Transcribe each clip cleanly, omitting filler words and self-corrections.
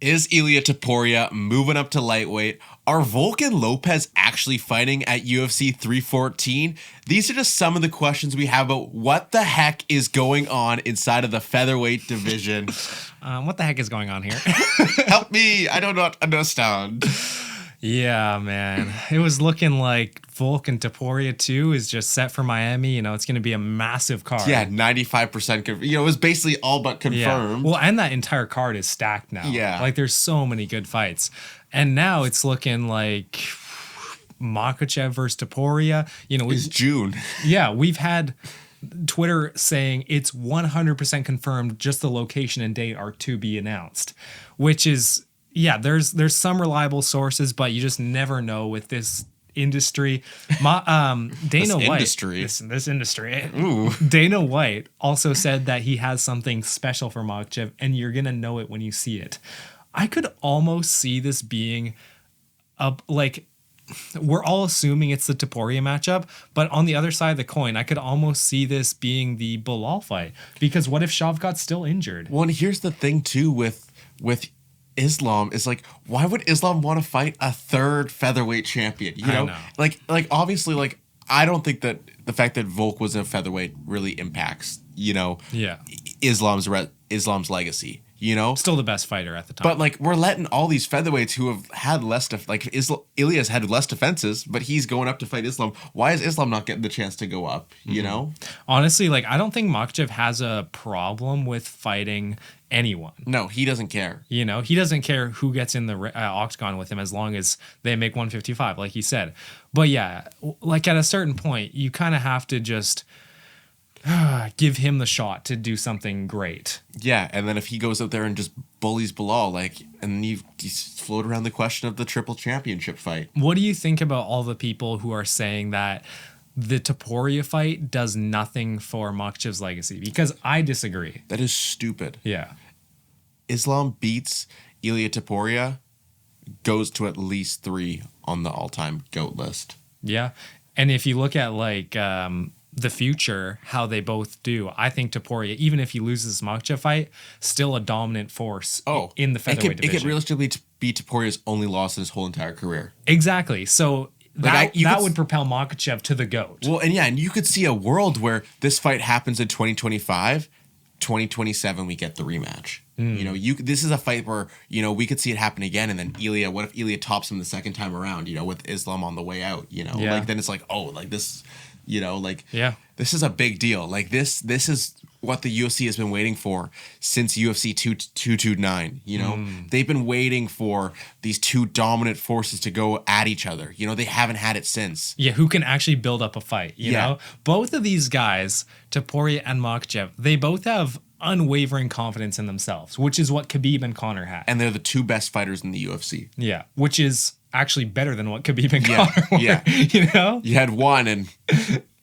Is Ilia Topuria moving up to lightweight? Are Volk and Lopez actually fighting at UFC 314? These are just some of the questions we have about what the heck is going on inside of the featherweight division. What the heck is going on here? Help me, I do not understand. Yeah, man. It was looking like Volk and Topuria 2 is just set for Miami. It's going to be a massive card. Yeah, 95%. It was basically all but confirmed. Yeah. Well, and that entire card is stacked now. Yeah. Like, there's so many good fights. And now it's looking like Makhachev versus Topuria. It's June. Yeah, we've had Twitter saying it's 100% confirmed, just the location and date are to be announced, which is... Yeah, there's some reliable sources, but you just never know with this industry. Dana White. This industry. Ooh. Dana White also said that he has something special for Makhachev, and you're gonna know it when you see it. I could almost see this being we're all assuming it's the Topuria matchup, but on the other side of the coin, I could almost see this being the Bilal fight, because what if Shavkat's still injured? Well, and here's the thing too with Islam is like, why would Islam want to fight a third featherweight champion? You know? Like obviously, I don't think that the fact that Volk was a featherweight really impacts, Islam's legacy. Still the best fighter at the time. But we're letting all these featherweights who have had less Ilia's had less defenses, but he's going up to fight Islam. Why is Islam not getting the chance to go up? Honestly, I don't think Makhachev has a problem with fighting anyone. No, he doesn't care. He doesn't care who gets in the octagon with him as long as they make 155, like he said. But yeah, at a certain point, you kind of have to just give him the shot to do something great. Yeah, and then if he goes out there and just bullies Bilal, and you float around the question of the triple championship fight. What do you think about all the people who are saying that the Topuria fight does nothing for Makhachev's legacy? Because I disagree. That is stupid. Yeah. Islam beats Ilia Topuria, goes to at least 3 on the all-time GOAT list. Yeah. And if you look at the future, how they both do, I think Topuria, even if he loses the Makhachev fight, still a dominant force in the featherweight division. It could realistically be Topuria's only loss in his whole entire career. Exactly. So that would propel Makhachev to the GOAT. Well, and you could see a world where this fight happens in 2025, 2027 we get the rematch. This is a fight where we could see it happen again, and then Ilia. What if Ilia tops him the second time around? with Islam on the way out. Then it's this. This is a big deal. This is what the UFC has been waiting for since UFC 229. They've been waiting for these two dominant forces to go at each other. They haven't had it since. Yeah, who can actually build up a fight, you know? Both of these guys, Topuria and Makhachev, they both have unwavering confidence in themselves, which is what Khabib and Conor had. And they're the two best fighters in the UFC. Yeah, which is actually better than what Khabib and Conor were. Yeah. You had one and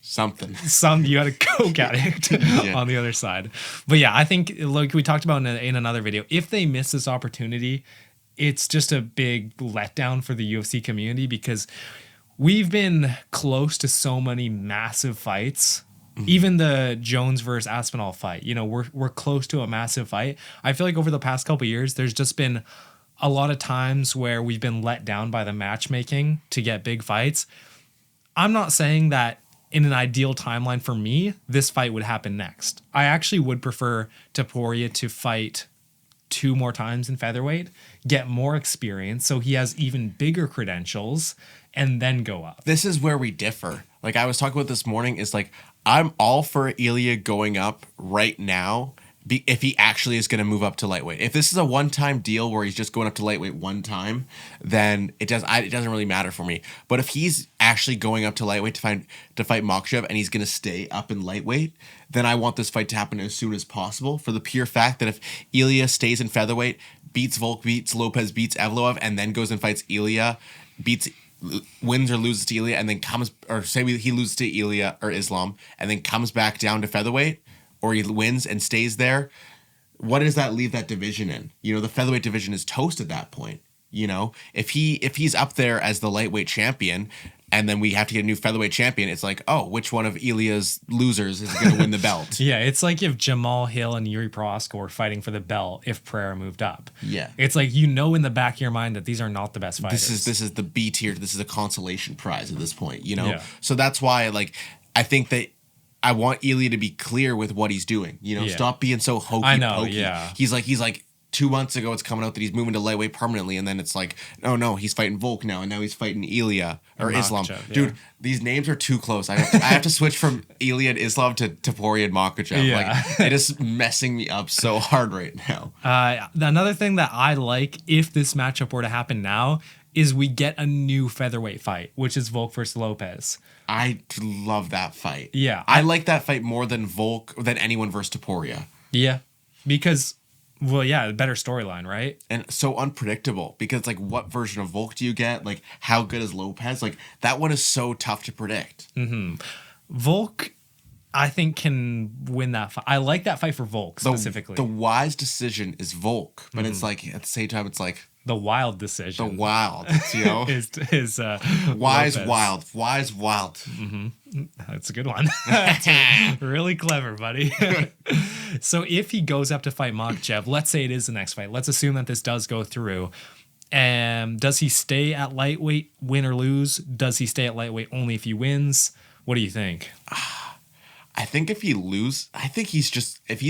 something. You had a coke addict on the other side. But yeah, I think, like we talked about in another video, if they miss this opportunity, it's just a big letdown for the UFC community, because we've been close to so many massive fights. Even the Jones versus Aspinall fight, we're close to a massive fight. I feel like over the past couple of years, there's just been a lot of times where we've been let down by the matchmaking to get big fights. I'm not saying that in an ideal timeline for me, this fight would happen next. I actually would prefer Topuria to fight 2 more times in featherweight, get more experience so he has even bigger credentials, and then go up. This is where we differ. I was talking about this morning, is I'm all for Ilia going up right now if he actually is going to move up to lightweight. If this is a one-time deal where he's just going up to lightweight one time, then it doesn't really matter for me. But if he's actually going up to lightweight to fight Makhachev, and he's going to stay up in lightweight, then I want this fight to happen as soon as possible, for the pure fact that if Ilia stays in featherweight, beats Volk, beats Lopez, beats Evloev, and then goes and fights Ilia, wins or loses to Ilia, and then he loses to Ilia or Islam, and then comes back down to featherweight, or he wins and stays there, what does that leave that division in? The featherweight division is toast at that point. If he's up there as the lightweight champion, and then we have to get a new featherweight champion. It's like, oh, which one of Ilia's losers is going to win the belt? Yeah, it's like if Jamal Hill and Yuri Prohaska were fighting for the belt if Pereira moved up. Yeah. It's like, you know, in the back of your mind that these are not the best fighters. This is the B tier. This is a consolation prize at this point, you know? Yeah. So that's why, like, I think that I want Ilia to be clear with what he's doing. You know, Yeah. stop being so hokey I know, pokey. yeah. He's like 2 months ago it's coming out that he's moving to lightweight permanently, and then it's like, oh no, he's fighting Volk now, and now he's fighting Ilia or Islam. Makhachev, Dude, yeah. these names are too close. I have to switch from Ilia and Islam to Topuria and Makhachev. Yeah. Like, it is messing me up so hard right now. Another thing that I like, if this matchup were to happen now, is we get a new featherweight fight, which is Volk versus Lopez. I love that fight. Yeah. I like that fight more than anyone versus Topuria. Yeah. Because, well, yeah, better storyline, right? And so unpredictable, because like, what version of Volk do you get? Like, how good is Lopez? Like, that one is so tough to predict. Volk, I think, can win that fight. I like that fight for Volk specifically. The wise decision is Volk, but it's like, at the same time, it's like the wild decision. the wild, you know? is Wise, Lopez. wild. Wise, wild. That's a good one. That's really clever, buddy. So if he goes up to fight Makhachev, let's say it is the next fight. Let's assume that this does go through. Does he stay at lightweight, win or lose? Does he stay at lightweight only if he wins? What do you think? I think if he's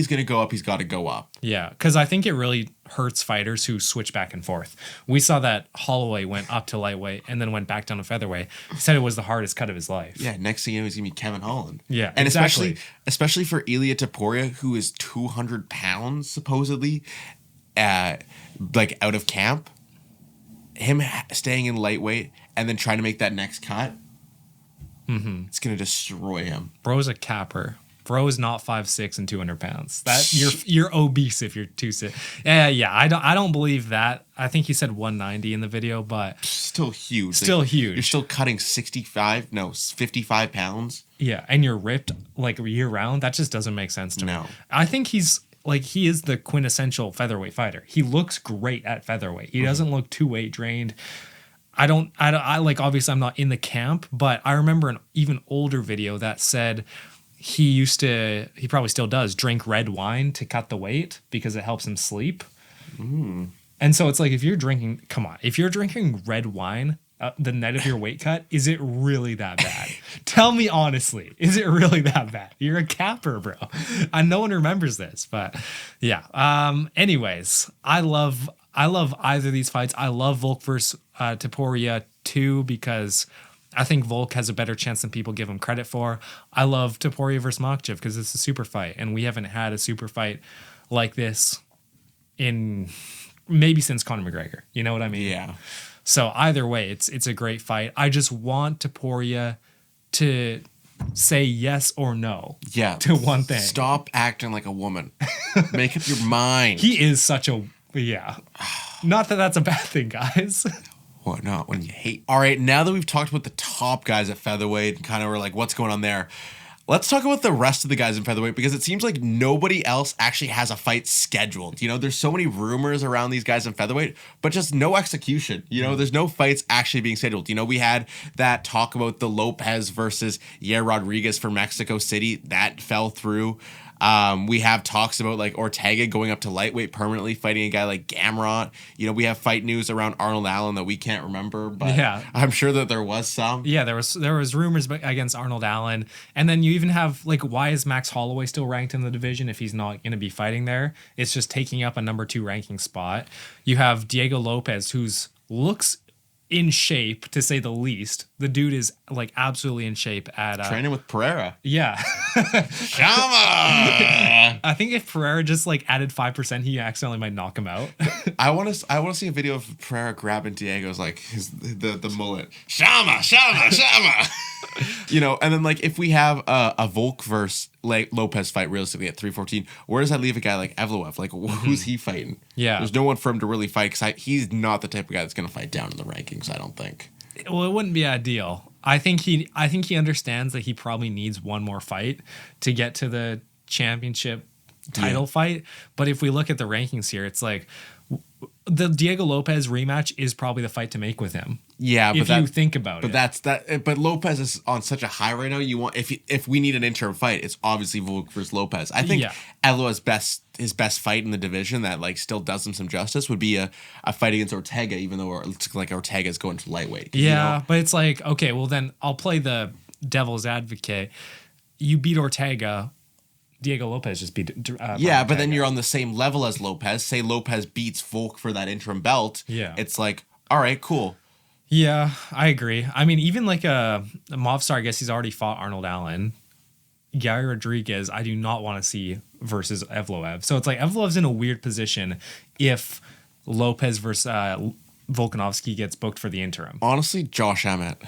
going to go up, he's got to go up. Yeah, because I think it really hurts fighters who switch back and forth. We saw that Holloway went up to lightweight and then went back down to featherweight. He said it was the hardest cut of his life. Yeah, next thing you know, he's going to be Kevin Holland. Yeah, and exactly. especially for Ilia Topuria, who is 200 pounds, supposedly, like out of camp. Him staying in lightweight and then trying to make that next cut, it's going to destroy him. Bro's a capper. Bro is not 5'6" and 200 pounds. That you're obese if you're 2'6". Yeah. I don't believe that. I think he said 190 in the video, but Still huge. Still Like, huge. You're still cutting 55 pounds. yeah, and you're ripped like year round. That just doesn't make sense to me. No. I think he is the quintessential featherweight fighter. He looks great at featherweight. He doesn't look too weight drained. I like, obviously I'm not in the camp, but I remember an even older video that said he probably still does, drink red wine to cut the weight because it helps him sleep. And so it's like, if you're drinking red wine the night of your weight cut, is it really that bad? Tell me honestly, is it really that bad? You're a capper, bro. And no one remembers this, but yeah. Anyways, I love either of these fights. I love Volk versus Topuria too, because I think Volk has a better chance than people give him credit for. I love Topuria versus Makhachev because it's a super fight, and we haven't had a super fight like this in maybe since Conor McGregor. You know what I mean? Yeah. So either way, it's a great fight. I just want Topuria to say yes or no to one thing. Stop acting like a woman. Make up your mind. He is such a... Yeah. Not that that's a bad thing, guys. What not when you hate? All right, now that we've talked about the top guys at featherweight and kind of were like, what's going on there? Let's talk about the rest of the guys in featherweight, because it seems like nobody else actually has a fight scheduled. You know, there's so many rumors around these guys in featherweight, but just no execution. You know, there's no fights actually being scheduled. You know, we had that talk about the Lopez versus Yair Rodriguez for Mexico City. That fell through. We have talks about like Ortega going up to lightweight permanently, fighting a guy like Gamrot. You know, we have fight news around Arnold Allen that we can't remember, but yeah. I'm sure that there was some. Yeah, there was rumors against Arnold Allen, and then you even have like, why is Max Holloway still ranked in the division if he's not going to be fighting there? It's just taking up a number 2 ranking spot. You have Diego Lopez, who's looks in shape, to say the least. The dude is like absolutely in shape at training with Pereira. Yeah. Shama! I think if Pereira just like added 5%, he accidentally might knock him out. I want to see a video of Pereira grabbing Diego's like the mullet. Shama. You know, and then like if we have a Volk versus like Lopez fight realistically at 314, where does that leave a guy like Evloev? Like, who's he fighting? Yeah, there's no one for him to really fight, because he's not the type of guy that's going to fight down in the rankings, I don't think. Well, it wouldn't be ideal. I think he understands that he probably needs one more fight to get to the championship title fight. But if we look at the rankings here, it's like the Diego Lopez rematch is probably the fight to make with him. Yeah, if you think about it. But Lopez is on such a high right now. You want if we need an interim fight, it's obviously Volk versus Lopez. I think Eloa's his best fight in the division that like still does him some justice would be a fight against Ortega, even though it looks like Ortega's going to lightweight. Yeah, but it's like, okay, well then I'll play the devil's advocate. You beat Ortega. Diego Lopez just beat. But then you're on the same level as Lopez. Say Lopez beats Volk for that interim belt. Yeah, it's like, all right, cool. Yeah, I agree. I mean, even like a Movstar, I guess he's already fought Arnold Allen. Gary Rodriguez, I do not want to see versus Evloev. So it's like Evloev's in a weird position if Lopez versus Volkanovski gets booked for the interim. Honestly, Josh Emmett.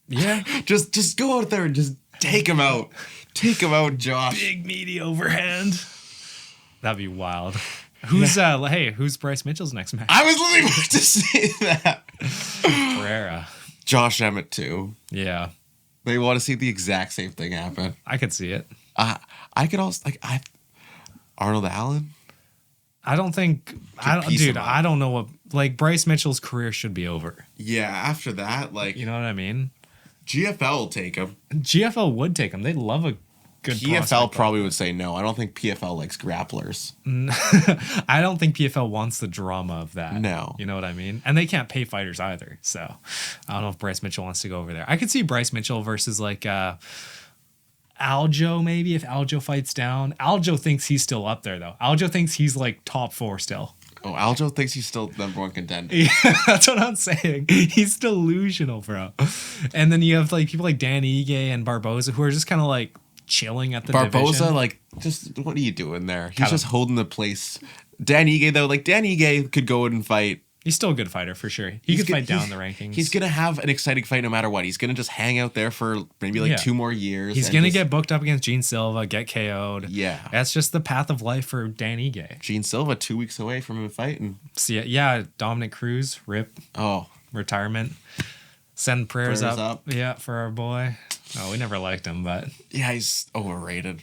Yeah, just go out there and just take him out. Take him out, Josh. Big meaty overhand. That'd be wild. Who's Bryce Mitchell's next match? I was literally about to say that. Pereira. Josh Emmett too. Yeah. They want to see the exact same thing happen. I could see it. I could also Arnold Allen. I don't know what, like, Bryce Mitchell's career should be over. Yeah, after that, like, you know what I mean? GFL will take him. GFL would take him. They'd love a good PFL probably would say no. I don't think PFL likes grapplers. I don't think PFL wants the drama of that. No. You know what I mean? And they can't pay fighters either. So I don't know if Bryce Mitchell wants to go over there. I could see Bryce Mitchell versus like Aljo maybe if Aljo fights down. Aljo thinks he's still up there though. Aljo thinks he's like top 4 still. Oh, Aljo thinks he's still #1 contender. Yeah, that's what I'm saying. He's delusional, bro. And then you have like people like Dan Ige and Barboza who are just kind of like chilling at the division. Like, just what are you doing there? He's just holding the place. Dan Ige though, like Dan Ige could go in and fight. He's still a good fighter for sure. He could fight down the rankings. He's gonna have an exciting fight no matter what. He's gonna just hang out there for maybe like 2 more years. He's gonna get booked up against Gene Silva, get KO'd. Yeah, that's just the path of life for Dan Ige. Gene Silva 2 weeks away from him fighting. See, yeah, Dominic Cruz, rip. Oh, retirement. Send prayers up. Yeah, for our boy. Oh, we never liked him, but yeah, he's overrated.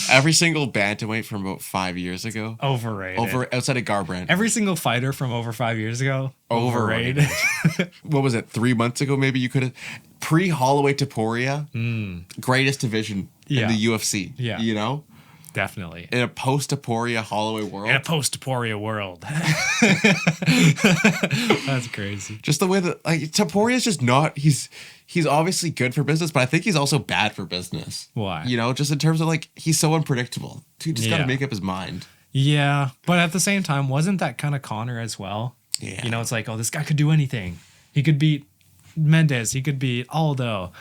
Every single bantamweight from about 5 years ago, overrated. Outside of Garbrandt, every single fighter from over 5 years ago, overrated. What was it? 3 months ago, maybe you could have pre-Holloway Topuria, greatest division in the UFC. Yeah, you know. Definitely. In a post-Topuria Holloway world. In a post-Topuria world. That's crazy. Just the way that, like, Topuria's just not, he's obviously good for business, but I think he's also bad for business. Why? You know, just in terms of, like, he's so unpredictable. Dude just got to make up his mind. Yeah, but at the same time, wasn't that kind of Conor as well? Yeah. You know, it's like, oh, this guy could do anything. He could beat Mendez. He could beat Aldo.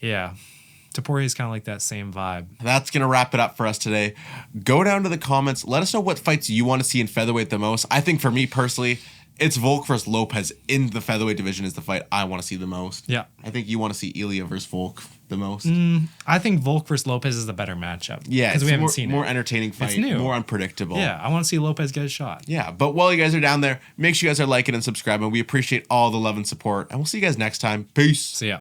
Yeah. Topuria is kind of like that same vibe. That's going to wrap it up for us today. Go down to the comments. Let us know what fights you want to see in featherweight the most. I think for me personally, it's Volk versus Lopez in the featherweight division is the fight I want to see the most. Yeah. I think you want to see Ilia versus Volk the most. I think Volk versus Lopez is the better matchup. Yeah. Because we haven't seen it. More entertaining fight. It's new. More unpredictable. Yeah. I want to see Lopez get a shot. Yeah. But while you guys are down there, make sure you guys are liking and subscribing. We appreciate all the love and support. And we'll see you guys next time. Peace. See ya.